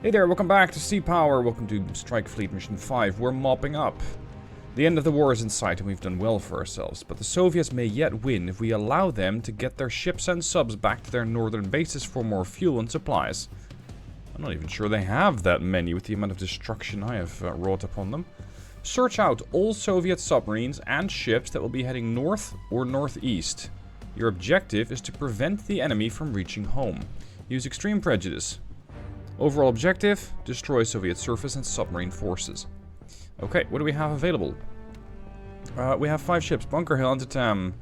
Hey there, welcome back to Sea Power. Welcome to Strike Fleet Mission 5. We're mopping up. The end of the war is in sight and we've done well for ourselves, but the Soviets may yet win if we allow them to get their ships and subs back to their northern bases for more fuel and supplies. I'm not even sure they have that many with the amount of destruction I have wrought upon them. Search out all Soviet submarines and ships that will be heading north or northeast. Your objective is to prevent the enemy from reaching home. Use extreme prejudice. Overall objective, destroy Soviet surface and submarine forces. Okay, what do we have available? We have 5 ships. Bunker Hill, Anti-Tam.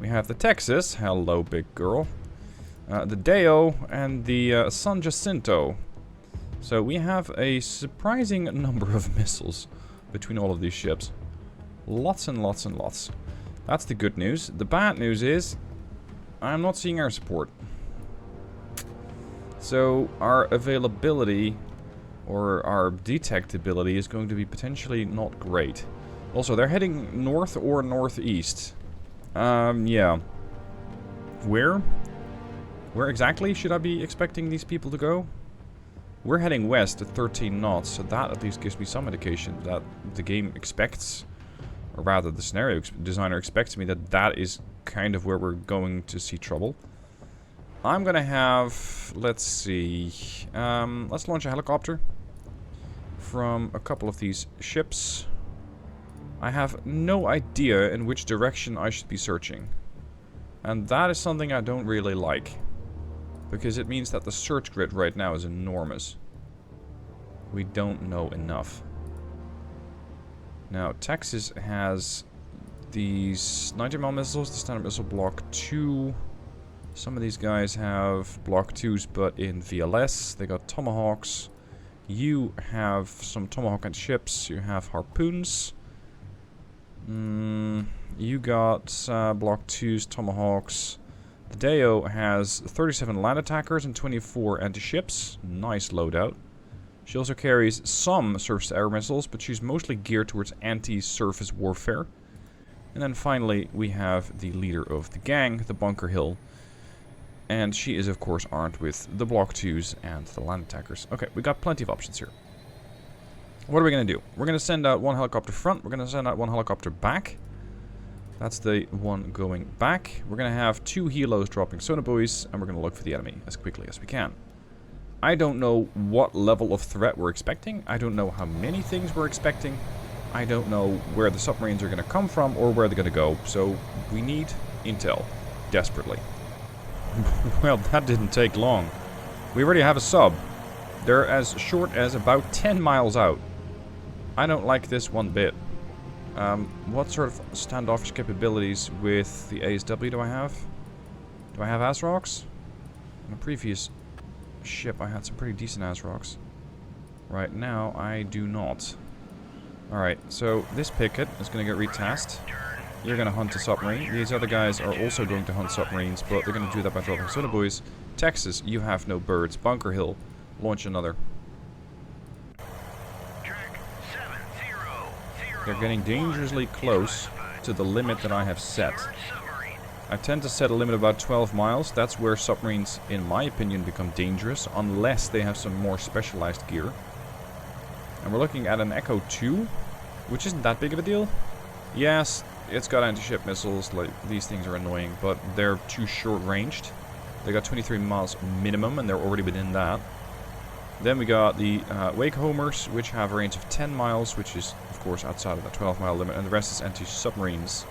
We have the Texas, hello big girl. The Deo and the San Jacinto. So we have a surprising number of missiles between all of these ships. Lots and lots and lots. That's the good news. The bad news is, I'm not seeing air support. So our availability or our detectability is going to be potentially not great. Also, they're heading north or northeast. Yeah. Where exactly should I be expecting these people to go? We're heading west at 13 knots, so that at least gives me some indication that the game expects, or rather the scenario designer expects me that that is kind of where we're going to see trouble. I'm gonna have, let's see, let's launch a helicopter from a couple of these ships. I have no idea in which direction I should be searching. And that is something I don't really like. Because it means that the search grid right now is enormous. We don't know enough. Now, Texas has these 90mm missiles, the Standard Missile Block 2. Some of these guys have Block 2s, but in VLS. They got Tomahawks. You have some Tomahawk and ships. You have Harpoons. You got Block 2s, Tomahawks. The Deo has 37 land attackers and 24 anti-ships. Nice loadout. She also carries some surface-to-air missiles, but she's mostly geared towards anti-surface warfare. And then finally, we have the leader of the gang, the Bunker Hill. And she is, of course, armed with the Block 2s and the land attackers. Okay, we got plenty of options here. What are we going to do? We're going to send out 1 helicopter front. We're going to send out 1 helicopter back. That's the one going back. We're going to have 2 helos dropping sonar buoys, and we're going to look for the enemy as quickly as we can. I don't know what level of threat we're expecting. I don't know how many things we're expecting. I don't know where the submarines are going to come from or where they're going to go. So we need intel desperately. Well, that didn't take long. We already have a sub. They're as short as about 10 miles out. I don't like this one bit. What sort of standoffish capabilities with the ASW do I have? Do I have ASROCs? In a previous ship, I had some pretty decent ASROCs. Right now, I do not. Alright, so this picket is going to get retasked. You're going to hunt a submarine. These other guys are also going to hunt submarines, but they're going to do that by dropping sonar buoys. Texas, you have no birds. Bunker Hill, launch another. They're getting dangerously close to the limit that I have set. I tend to set a limit about 12 miles. That's where submarines, in my opinion, become dangerous, unless they have some more specialized gear. And we're looking at an Echo 2, which isn't that big of a deal. Yes, it's got anti-ship missiles. Like, these things are annoying, but they're too short-ranged. They got 23 miles minimum, and they're already within that. Then we got the Wake Homers, which have a range of 10 miles, which is, of course, outside of the 12-mile limit, and the rest is anti-submarines.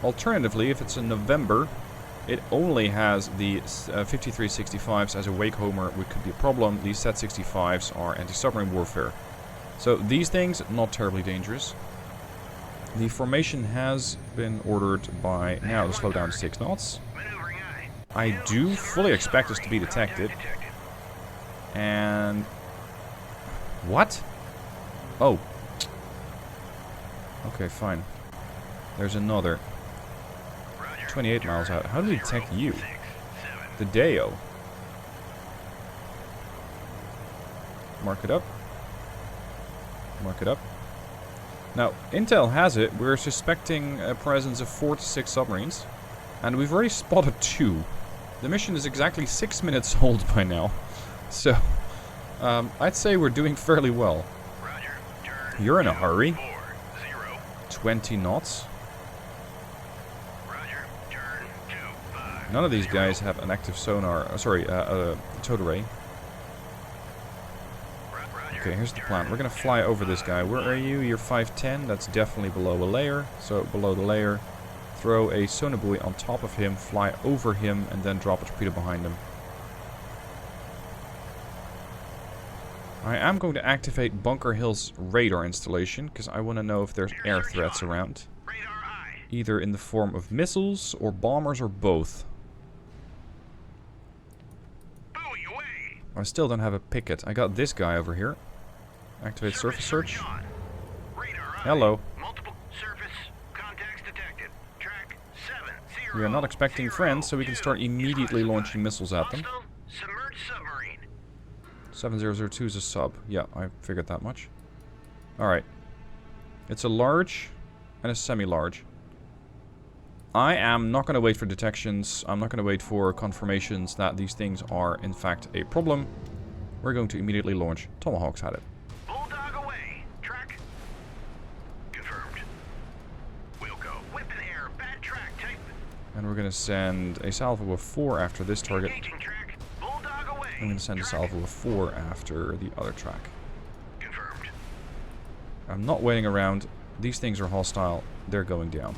Alternatively, if it's in November, it only has the 5365s as a Wake Homer, which could be a problem. These Set-65s are anti-submarine warfare. So these things, not terribly dangerous. The formation has been ordered by now to slow down to 6 knots. I do fully expect us to be detected. And... what? Oh. Okay, fine. There's another. 28 miles out. How do we detect you? The Deo. Mark it up. Mark it up. Now, intel has it, we're suspecting a presence of 4 to 6 submarines. And we've already spotted 2. The mission is exactly 6 minutes old by now. So, I'd say we're doing fairly well. You're in a hurry. 20 knots. None of these guys have an active sonar. Towed array. Okay, here's the plan. We're gonna fly over this guy. Where are you? You're 510. That's definitely below a layer. So below the layer, throw a sonar buoy on top of him, fly over him, and then drop a torpedo behind him. I am going to activate Bunker Hill's radar installation, because I want to know if there's air threats around. Either in the form of missiles, or bombers, or both. I still don't have a picket. I got this guy over here. Activate surface search. Hello. We are not expecting friends, so we can start immediately launching missiles at them. 7002 is a sub. Yeah, I figured that much. Alright. It's a large and a semi-large. I am not going to wait for detections. I'm not going to wait for confirmations that these things are, in fact, a problem. We're going to immediately launch Tomahawks at it. Bulldog away. Track. Confirmed. We'll go. Whip in air. Bad track type. And we're going to send a salvo of 4 after this target. Track. Bulldog away. I'm going to send a salvo of 4 after the other track. Confirmed. I'm not waiting around. These things are hostile. They're going down.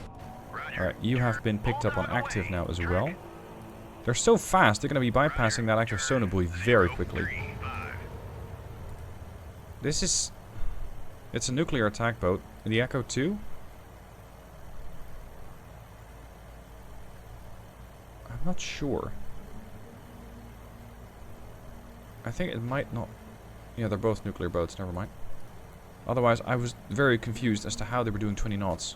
Alright, you have been picked up on active now as well. They're so fast, they're going to be bypassing that active sonar buoy very quickly. This is... It's a nuclear attack boat. The Echo 2? I'm not sure. I think it might not... Yeah, they're both nuclear boats, never mind. Otherwise, I was very confused as to how they were doing 20 knots.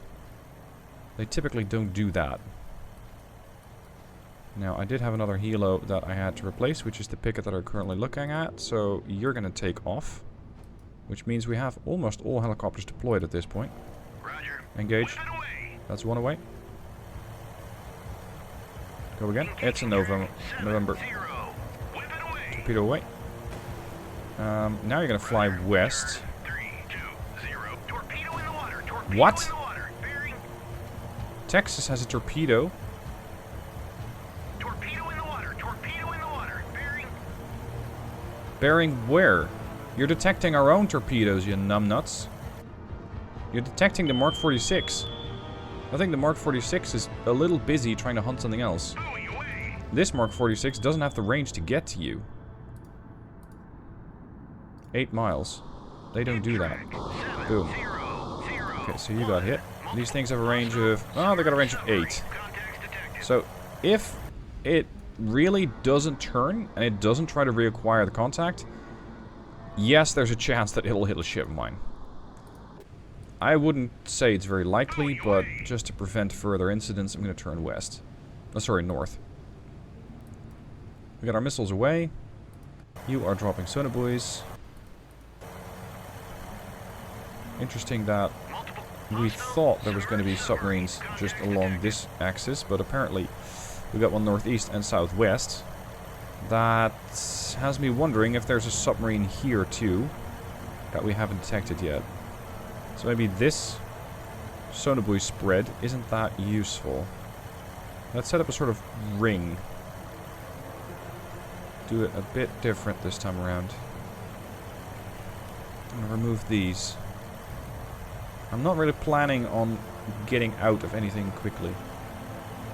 They typically don't do that. Now, I did have another helo that I had to replace, which is the picket that I'm currently looking at. So, you're going to take off. Which means we have almost all helicopters deployed at this point. Roger. Engage. That's one away. Go again. It's a November. Torpedo away. Now you're going to fly west. What? Texas has a torpedo. Torpedo in the water. Torpedo in the water. Bearing. Bearing where? You're detecting our own torpedoes, you numbnuts. You're detecting the Mark 46. I think the Mark 46 is a little busy trying to hunt something else. This Mark 46 doesn't have the range to get to you. 8 miles. They don't do that. Boom. Okay, so you got hit. These things have a range of... Oh, they got a range of 8. So, if it really doesn't turn, and it doesn't try to reacquire the contact, yes, there's a chance that it'll hit a ship of mine. I wouldn't say it's very likely, but just to prevent further incidents, I'm going to turn west. Oh, sorry, north. We got our missiles away. You are dropping sonar buoys. Interesting that we thought there was going to be submarines just along this axis, but apparently we got one northeast and southwest. That has me wondering if there's a submarine here too that we haven't detected yet. So maybe this sonar buoy spread isn't that useful. Let's set up a sort of ring. Do it a bit different this time around. I'm going to remove these. I'm not really planning on getting out of anything quickly.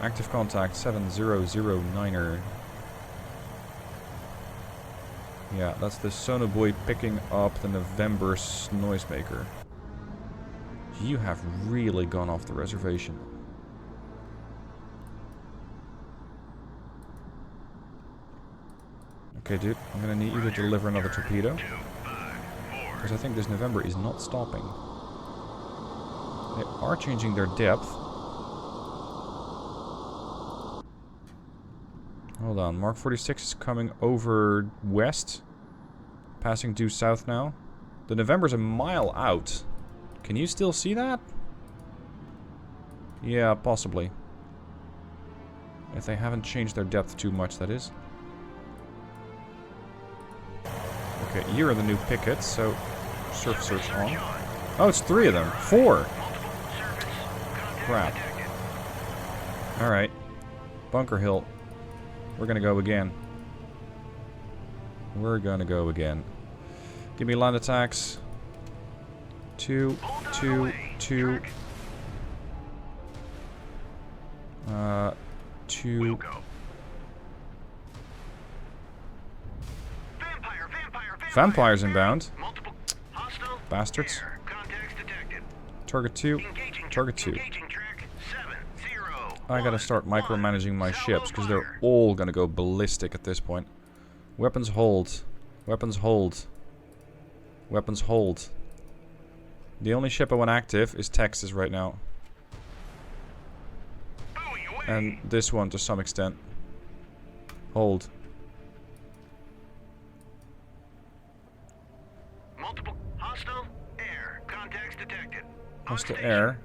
Active contact 7009er. Yeah, that's the sonar buoy picking up the November noisemaker. You have really gone off the reservation. Okay, dude, I'm gonna need you to deliver another torpedo. Because I think this November is not stopping. They are changing their depth. Hold on, Mark 46 is coming over west. Passing due south now. The November's a mile out. Can you still see that? Yeah, possibly. If they haven't changed their depth too much, that is. Okay, you're the new picket, so surf search on. Oh, it's 3 of them. 4! Crap. Alright. Bunker Hill. We're gonna go again. We're gonna go again. Give me land attacks. 2, 2, 2. 2. Vampires inbound. Bastards. Target 2. Target 2. I gotta start micromanaging my ships, because they're all gonna go ballistic at this point. Weapons hold. Weapons hold. Weapons hold. The only ship I want active is Texas right now. And this one to some extent. Hold. Multiple hostile air contacts detected. Hostile air.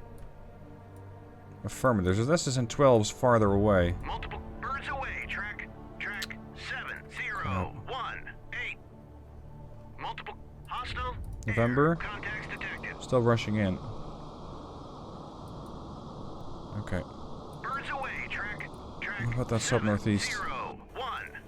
Affirmative. So this is in 12s farther away. Multiple birds away. Track 7018. Multiple hostile November. contacts detected. Still rushing in. Okay. Birds away. Track What about that sub northeast? 7019.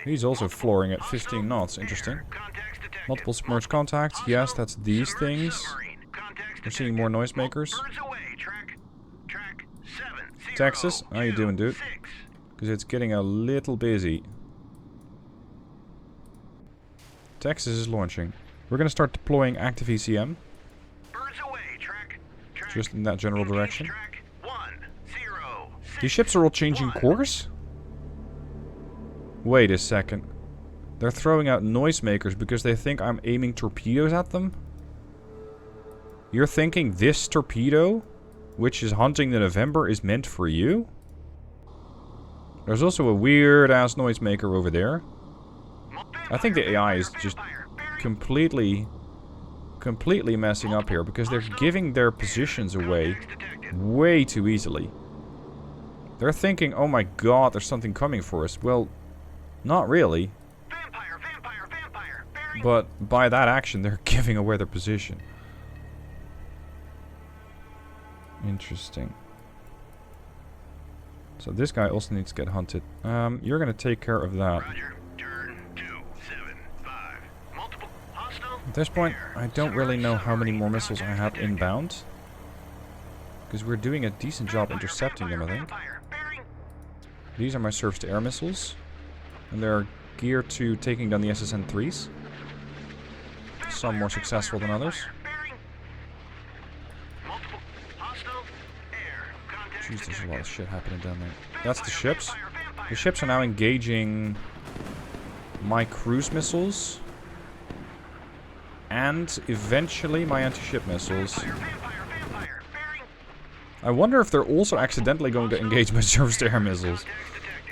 He's also flooring at 15 knots. Interesting. Contacts detected. Multiple submerged contacts. Yes, that's these things. Submarine. Contacts We're seeing more noisemakers. Birds away. Track 70. Texas, how you doing, dude? 6. Because it's getting a little busy. Texas is launching. We're gonna start deploying active ECM. Birds away. Track Just in that general direction. Track 106. These ships are all changing course? Wait a second. They're throwing out noisemakers because they think I'm aiming torpedoes at them? You're thinking this torpedo, which is hunting the November, is meant for you? There's also a weird-ass noisemaker over there. I think the AI is just completely messing up here because they're giving their positions away way too easily. They're thinking, oh my god, there's something coming for us. Well, not really. But by that action, they're giving away their position. Interesting. So this guy also needs to get hunted. You're gonna take care of that. At this point, I don't really know how many more missiles I have inbound. Because we're doing a decent job intercepting them, I think. These are my surface-to-air missiles. And they're geared to taking down the SSN-3s. Some more successful than others. Jeez, there's a lot of shit happening down there. That's the ships. The ships are now engaging my cruise missiles. And eventually my anti-ship missiles. I wonder if they're also accidentally going to engage my surface-to-air missiles.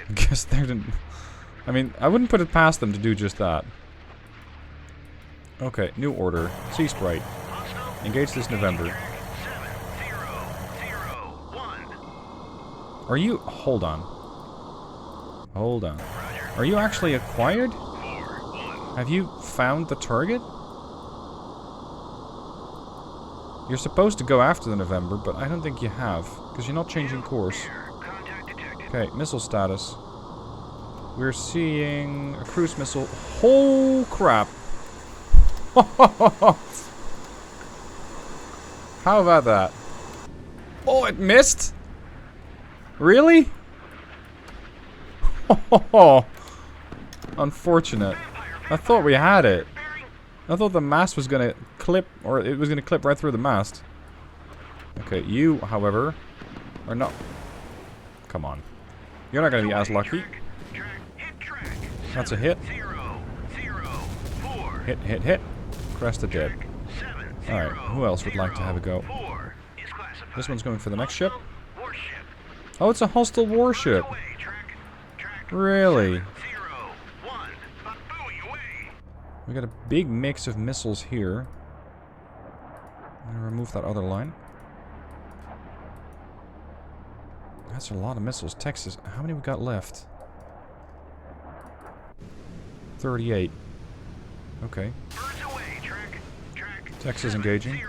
I guess they didn't... I mean, I wouldn't put it past them to do just that. Okay, new order. Sea Sprite. Engage this November. Are you... Hold on. Hold on. Are you actually acquired? Have you found the target? You're supposed to go after the November, but I don't think you have. Because you're not changing course. Okay, missile status. We're seeing a cruise missile. Oh, crap. How about that? Oh, it missed? Really? Unfortunate. I thought we had it. I thought the mast was gonna clip, or it was gonna clip right through the mast. Okay, you, however, are not... Come on. You're not gonna be as lucky. That's a hit. Hit, hit, hit. Cresta dead. Alright, who else would like to have a go? This one's going for the next ship. Oh, it's a hostile warship. Really? We got a big mix of missiles here. I'm gonna remove that other line. That's a lot of missiles. Texas, how many we got left? 38. Okay. Birds away, track. Texas engaging.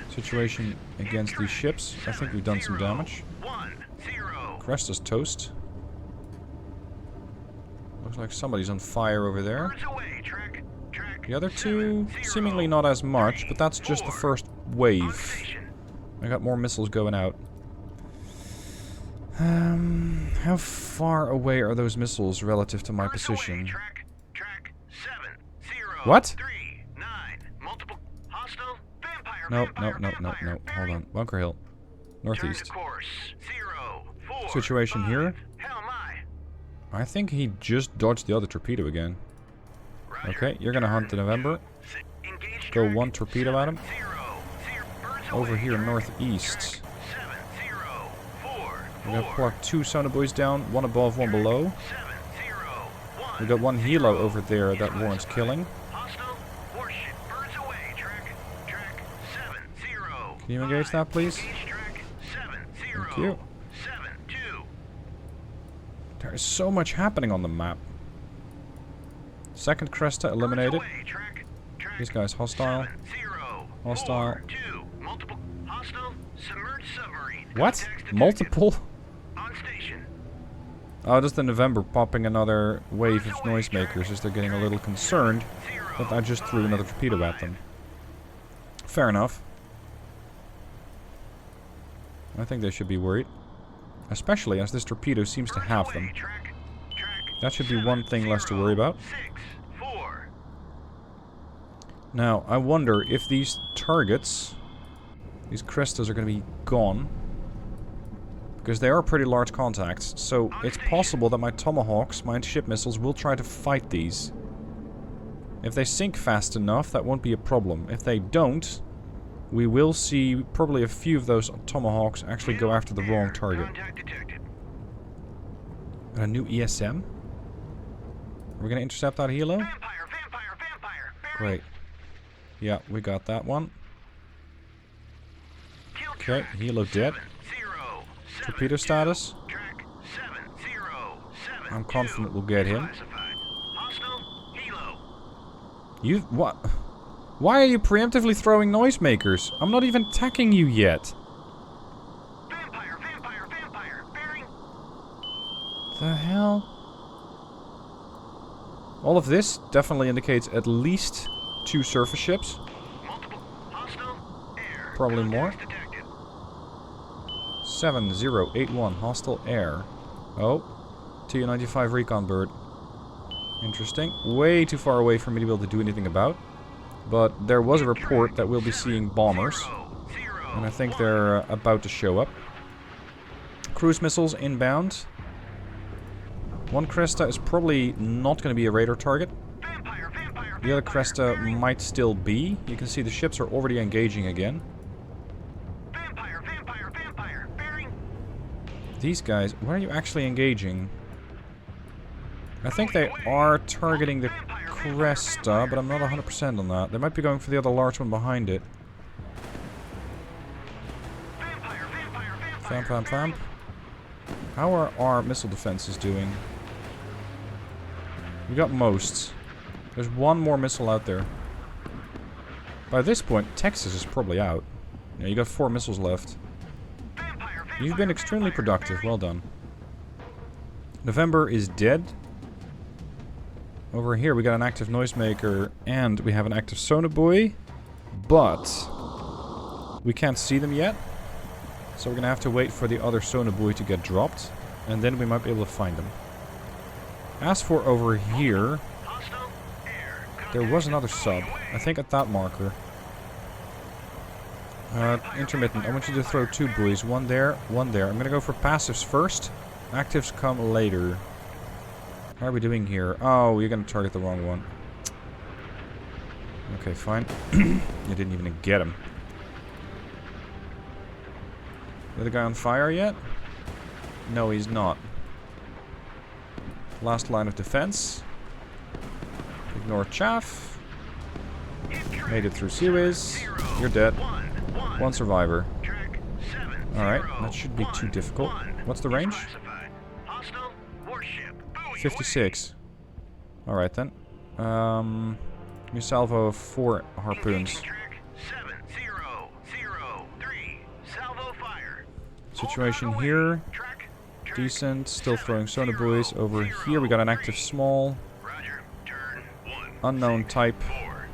Situation against these ships. I think we've done some damage. Crest is toast. Looks like somebody's on fire over there. The other two, seemingly not as much, but that's just the first wave. I got more missiles going out. How far away are those missiles relative to my position? What? No. Hold on. Bunker Hill. Northeast. Situation here. I think he just dodged the other torpedo again. Okay, you're gonna hunt the November. Go one torpedo at him. Over here, northeast. We're gonna pluck two sonobuoys down, one above, one below. We got one helo over there that warrants killing. Can you engage that, please? Thank you. There is so much happening on the map. Second Cresta eliminated. These guys hostile. Hostile. What? Multiple? Oh, just the November popping another wave of noisemakers as they're getting a little concerned that I just threw another torpedo at them. Fair enough. I think they should be worried. Especially as this torpedo seems to have them. That should be one thing less to worry about. Now, I wonder if these targets, these Crestas, are going to be gone. Because they are pretty large contacts. So it's possible that my Tomahawks, my anti-ship missiles, will try to fight these. If they sink fast enough, that won't be a problem. If they don't, we will see probably a few of those Tomahawks actually go after the wrong target. And a new ESM? Are we going to intercept that helo? Great. Yeah, we got that one. Okay, helo dead. Torpedo status. I'm confident we'll get him. You... what? Why are you preemptively throwing noisemakers? I'm not even attacking you yet. The hell? All of this definitely indicates at least 2 surface ships. Probably more. 7081 hostile air. Oh, Tu-95 recon bird. Interesting. Way too far away for me to be able to do anything about. But there was a report that we'll be seeing bombers. And I think they're about to show up. Cruise missiles inbound. One Cresta is probably not going to be a radar target. The other Cresta might still be. You can see the ships are already engaging again. These guys, where are you actually engaging? I think they are targeting the Cresta, but I'm not 100% on that. They might be going for the other large one behind it. Fam. How are our missile defenses doing? We got most. There's one more missile out there. By this point, Texas is probably out. Yeah, you got 4 missiles left. You've been extremely productive. Well done. November is dead. Over here we got an active noisemaker and we have an active sonobuoy. But we can't see them yet. So we're going to have to wait for the other sonobuoy to get dropped. And then we might be able to find them. As for over here, there was another sub. I think at that marker. Intermittent. I want you to throw 2 buoys. One there, one there. I'm going to go for passives first. Actives come later. How are we doing here? Oh, you're going to target the wrong one. Okay, fine. You didn't even get him. Is the guy on fire yet? No, he's not. Last line of defense. Ignore chaff. Made it through Suez. You're dead. 1 survivor. Alright, that shouldn't be too difficult. What's the range? 56. Alright then. New salvo of 4 harpoons. Engaging track 7003. Salvo fire. Situation Hold out here, away. Track decent. Still throwing sonar buoys. Over here we got an active small. Roger. Turn 1. Unknown type. 4.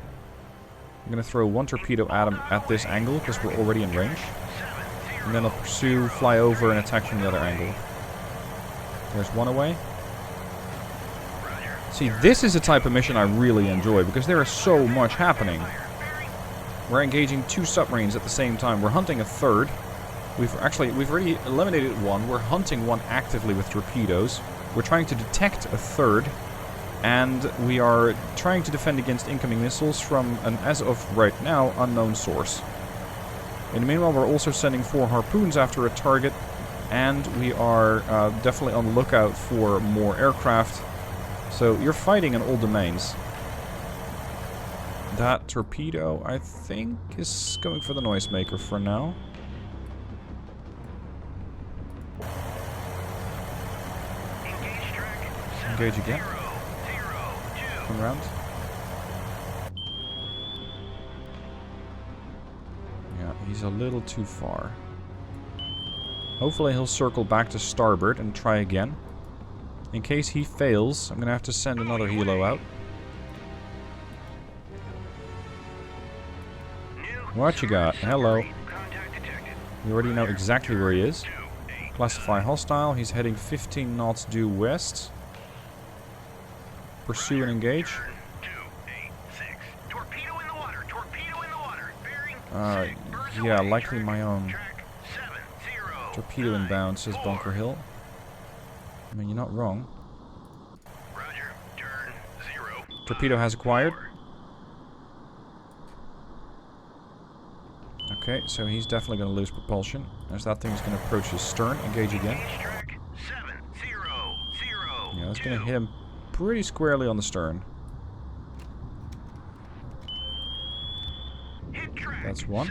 I'm going to throw 1 torpedo at him at this angle because we're already in range. And then I'll pursue, fly over, and attack from the other angle. There's 1 away. See, this is a type of mission I really enjoy because there is so much happening. We're engaging 2 submarines at the same time. We're hunting a third. We've already eliminated 1. We're hunting 1 actively with torpedoes. We're trying to detect a third. And we are trying to defend against incoming missiles from an, as of right now, unknown source. In the meanwhile, we're also sending 4 harpoons after a target. And we are definitely on the lookout for more aircraft. So you're fighting in all domains. That torpedo, I think, is going for the noisemaker for now. Engage again. Come around. Yeah, he's a little too far. Hopefully he'll circle back to starboard and try again. In case he fails, I'm going to have to send another helo out. What you got? Hello. You already know exactly where he is. Classify hostile. He's heading 15 knots due west. Pursue and engage. Yeah, likely my own. Torpedo inbound, says Bunker Hill. I mean, you're not wrong. Torpedo has acquired. Okay, so he's definitely going to lose propulsion. As that thing's going to approach his stern. Engage again. Yeah, that's going to hit him pretty squarely on the stern. That's 1.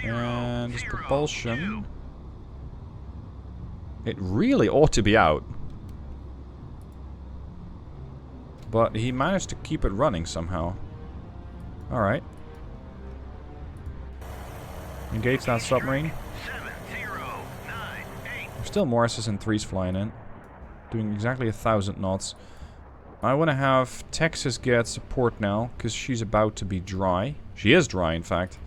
And his propulsion... It really ought to be out. But he managed to keep it running somehow. Alright. Engage that submarine. There's still more SS-3s flying in. Doing exactly 1,000 knots. I want to have Texas get support now, because she's about to be dry. She is dry, in fact.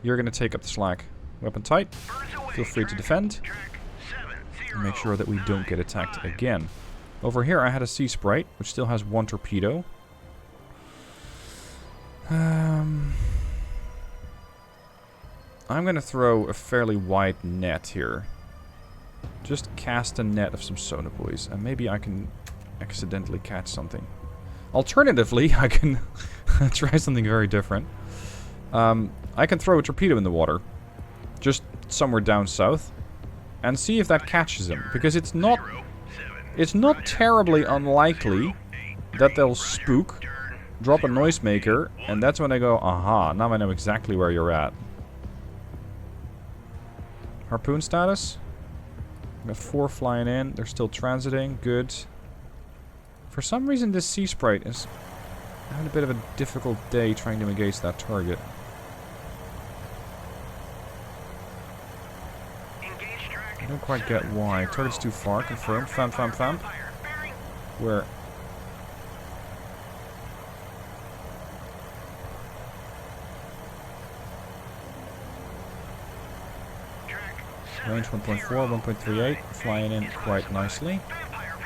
You're going to take up the slack. Weapon tight. Feel free to defend. And make sure that we don't get attacked again. Over here I had a Sea Sprite, which still has 1 torpedo. I'm going to throw a fairly wide net here. Just cast a net of some sonar buoys, and maybe I can accidentally catch something. Alternatively, I can try something very different. I can throw a torpedo in the water, just somewhere down south, and see if that catches him, because it's not terribly unlikely that they'll spook, drop a noisemaker, and that's when I go, aha, now I know exactly where you're at. Harpoon status. We got 4 flying in. They're still transiting. Good. For some reason, this Sea Sprite is having a bit of a difficult day trying to engage that target. I don't quite get why. Target's too far. Confirmed. Famp. Where? Range 1.4, 1.38. Flying in quite nicely.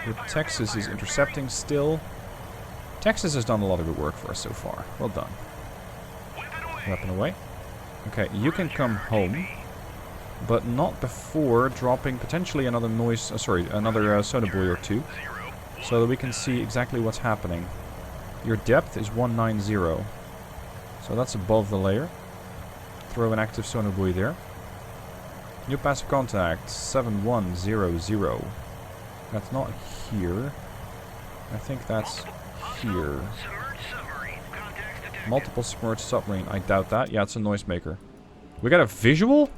With Texas is intercepting still. Texas has done a lot of good work for us so far. Well done. Weapon away. Okay, you can come home. But not before dropping potentially another another sonar buoy or 2. So that we can see exactly what's happening. Your depth is 190. So that's above the layer. Throw an active sonar buoy there. New passive contact, 7100. That's not here. I think that's here. Multiple submerged submarine. I doubt that. Yeah, it's a noisemaker. We got a visual?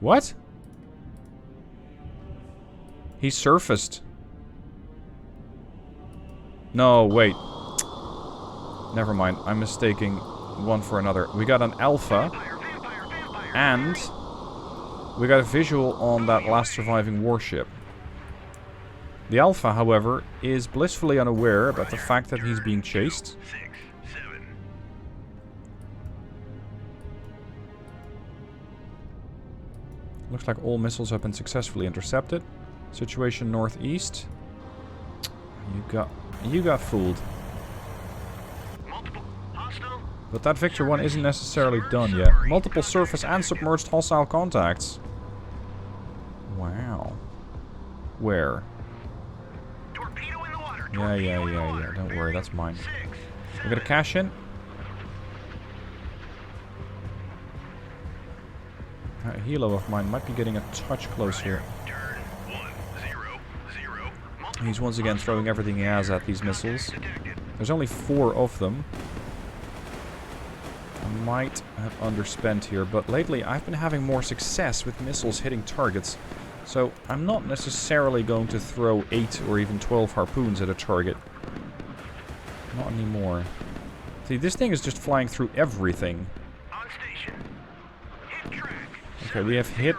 What? He surfaced. No, wait. Never mind. I'm mistaking one for another. We got an Alpha. And we got a visual on that last surviving warship. The Alpha, however, is blissfully unaware about the fact that he's being chased. Looks like all missiles have been successfully intercepted. Situation northeast. You got fooled. But that Victor 1 isn't necessarily done yet. Multiple surface and submerged hostile contacts. Wow. Where? Yeah. Don't worry, that's mine. We got a cash in. A helo of mine might be getting a touch close here. He's once again throwing everything he has at these missiles. There's only 4 of them. I might have underspent here, but lately I've been having more success with missiles hitting targets. So I'm not necessarily going to throw 8 or even 12 harpoons at a target. Not anymore. See, this thing is just flying through everything. Okay, we have hit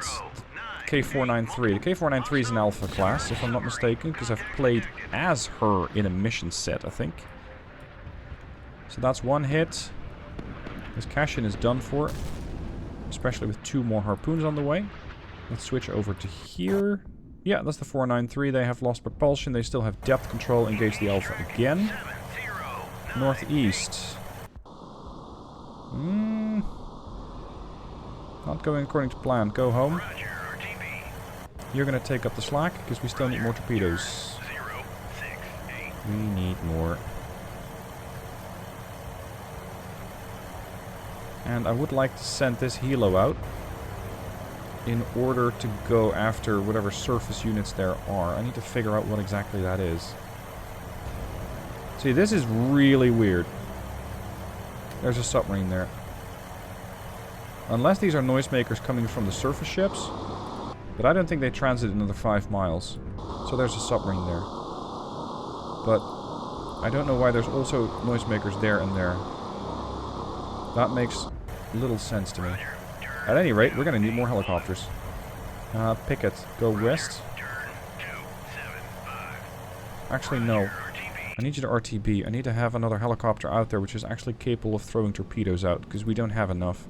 K493. The K493 is an Alpha class, if I'm not mistaken, because I've played as her in a mission set, I think. So that's one hit. This cash-in is done for, especially with 2 more harpoons on the way. Let's switch over to here. Yeah, that's the 493. They have lost propulsion. They still have depth control. Engage the Alpha again. Northeast. Not going according to plan. Go home. You're going to take up the slack, because we still need more torpedoes. We need more. And I would like to send this helo out in order to go after whatever surface units there are. I need to figure out what exactly that is. See, this is really weird. There's a submarine there. Unless these are noisemakers coming from the surface ships. But I don't think they transit another 5 miles. So there's a submarine there. But I don't know why there's also noisemakers there and there. That makes little sense to me. At any rate, we're going to need more helicopters. Pickett, go west. Actually, no. I need you to RTB. I need to have another helicopter out there which is actually capable of throwing torpedoes out, because we don't have enough.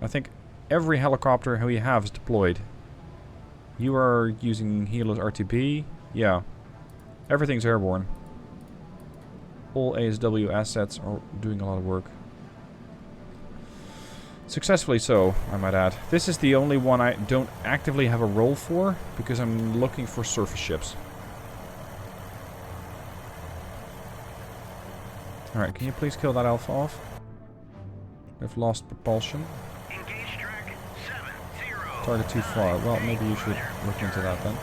I think every helicopter we have is deployed. You are using Helo's RTB. Yeah. Everything's airborne. All ASW assets are doing a lot of work. Successfully so, I might add. This is the only one I don't actively have a role for, because I'm looking for surface ships. Alright, can you please kill that Alpha off? We've lost propulsion. Target too far. Well, maybe you should look into that then.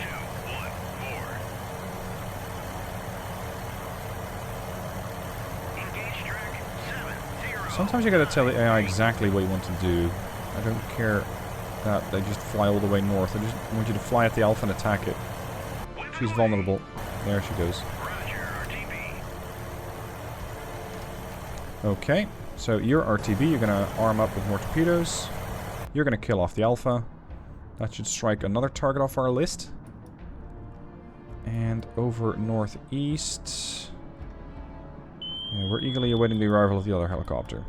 Sometimes you gotta tell the AI exactly what you want to do. I don't care that they just fly all the way north. I just want you to fly at the Alpha and attack it. She's vulnerable. There she goes. Okay, so your RTB, you're gonna arm up with more torpedoes. You're gonna kill off the Alpha. That should strike another target off our list. And over northeast... yeah, we're eagerly awaiting the arrival of the other helicopter.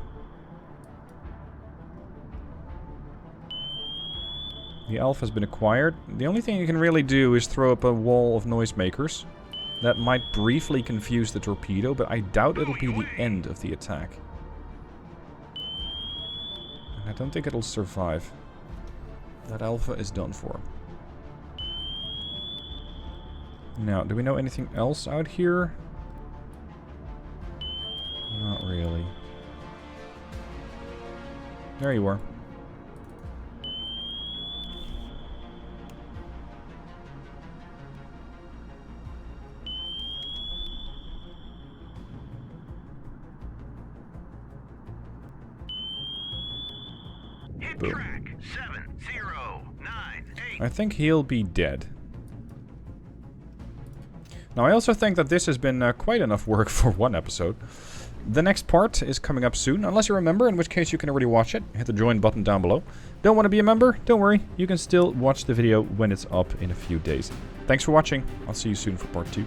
The Alpha has been acquired. The only thing you can really do is throw up a wall of noisemakers. That might briefly confuse the torpedo, but I doubt it'll be the end of the attack. And I don't think it'll survive. That Alpha is done for. Now, do we know anything else out here? Not really. There you are. Boom. I think he'll be dead. Now, I also think that this has been quite enough work for one episode. The next part is coming up soon, unless you're a member, in which case you can already watch it. Hit the join button down below. Don't want to be a member? Don't worry, you can still watch the video when it's up in a few days. Thanks for watching. I'll see you soon for part 2.